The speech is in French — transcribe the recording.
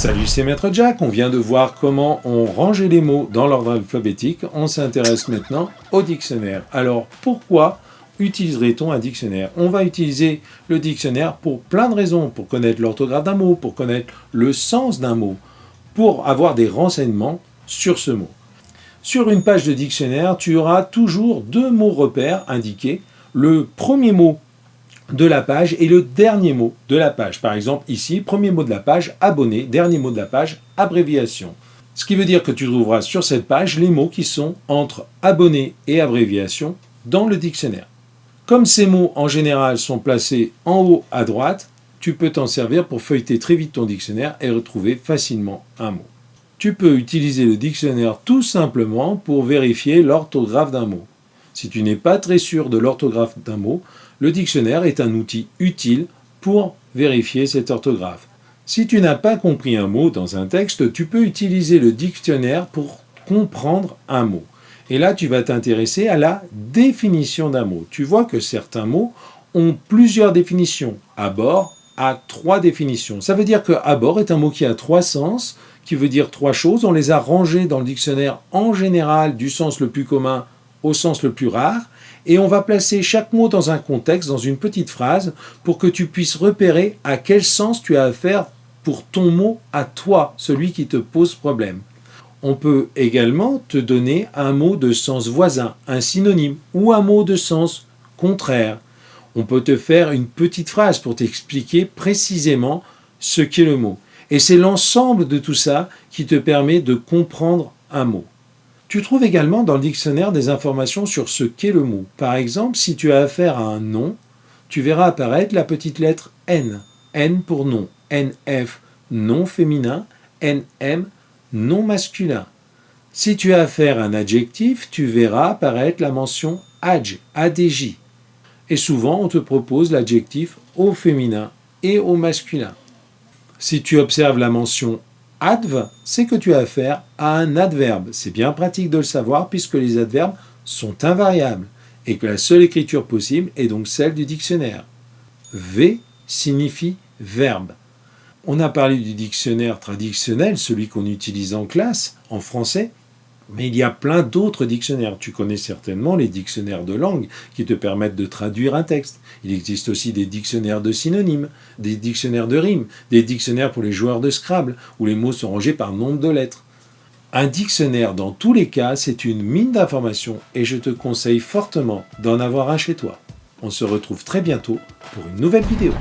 Salut, c'est Maître Jack. On vient de voir comment on rangeait les mots dans l'ordre alphabétique. On s'intéresse maintenant au dictionnaire. Alors, pourquoi utiliserait-on un dictionnaire? On va utiliser le dictionnaire pour plein de raisons. Pour connaître l'orthographe d'un mot, pour connaître le sens d'un mot, pour avoir des renseignements sur ce mot. Sur une page de dictionnaire, tu auras toujours deux mots repères indiqués. Le premier mot de la page et le dernier mot de la page. Par exemple, ici, premier mot de la page, abonné, dernier mot de la page, abréviation. Ce qui veut dire que tu trouveras sur cette page les mots qui sont entre abonné et abréviation dans le dictionnaire. Comme ces mots, en général, sont placés en haut à droite, tu peux t'en servir pour feuilleter très vite ton dictionnaire et retrouver facilement un mot. Tu peux utiliser le dictionnaire tout simplement pour vérifier l'orthographe d'un mot. Si tu n'es pas très sûr de l'orthographe d'un mot, le dictionnaire est un outil utile pour vérifier cette orthographe. Si tu n'as pas compris un mot dans un texte, tu peux utiliser le dictionnaire pour comprendre un mot. Et là, tu vas t'intéresser à la définition d'un mot. Tu vois que certains mots ont plusieurs définitions. Abord a 3 définitions. Ça veut dire que abord est un mot qui a 3 sens, qui veut dire 3 choses. On les a rangés dans le dictionnaire en général du sens le plus commun au sens le plus rare, et on va placer chaque mot dans un contexte, dans une petite phrase, pour que tu puisses repérer à quel sens tu as affaire pour ton mot à toi, celui qui te pose problème. On peut également te donner un mot de sens voisin, un synonyme, ou un mot de sens contraire. On peut te faire une petite phrase pour t'expliquer précisément ce qu'est le mot. Et c'est l'ensemble de tout ça qui te permet de comprendre un mot. Tu trouves également dans le dictionnaire des informations sur ce qu'est le mot. Par exemple, si tu as affaire à un nom, tu verras apparaître la petite lettre N. N pour nom. NF, nom féminin. NM, nom masculin. Si tu as affaire à un adjectif, tu verras apparaître la mention adj, ADJ. Et souvent, on te propose l'adjectif au féminin et au masculin. Si tu observes la mention adv, c'est que tu as affaire à un adverbe. C'est bien pratique de le savoir puisque les adverbes sont invariables et que la seule écriture possible est donc celle du dictionnaire. V signifie verbe. On a parlé du dictionnaire traditionnel, celui qu'on utilise en classe, en français, mais il y a plein d'autres dictionnaires. Tu connais certainement les dictionnaires de langue qui te permettent de traduire un texte. Il existe aussi des dictionnaires de synonymes, des dictionnaires de rimes, des dictionnaires pour les joueurs de Scrabble, où les mots sont rangés par nombre de lettres. Un dictionnaire, dans tous les cas, c'est une mine d'informations et je te conseille fortement d'en avoir un chez toi. On se retrouve très bientôt pour une nouvelle vidéo.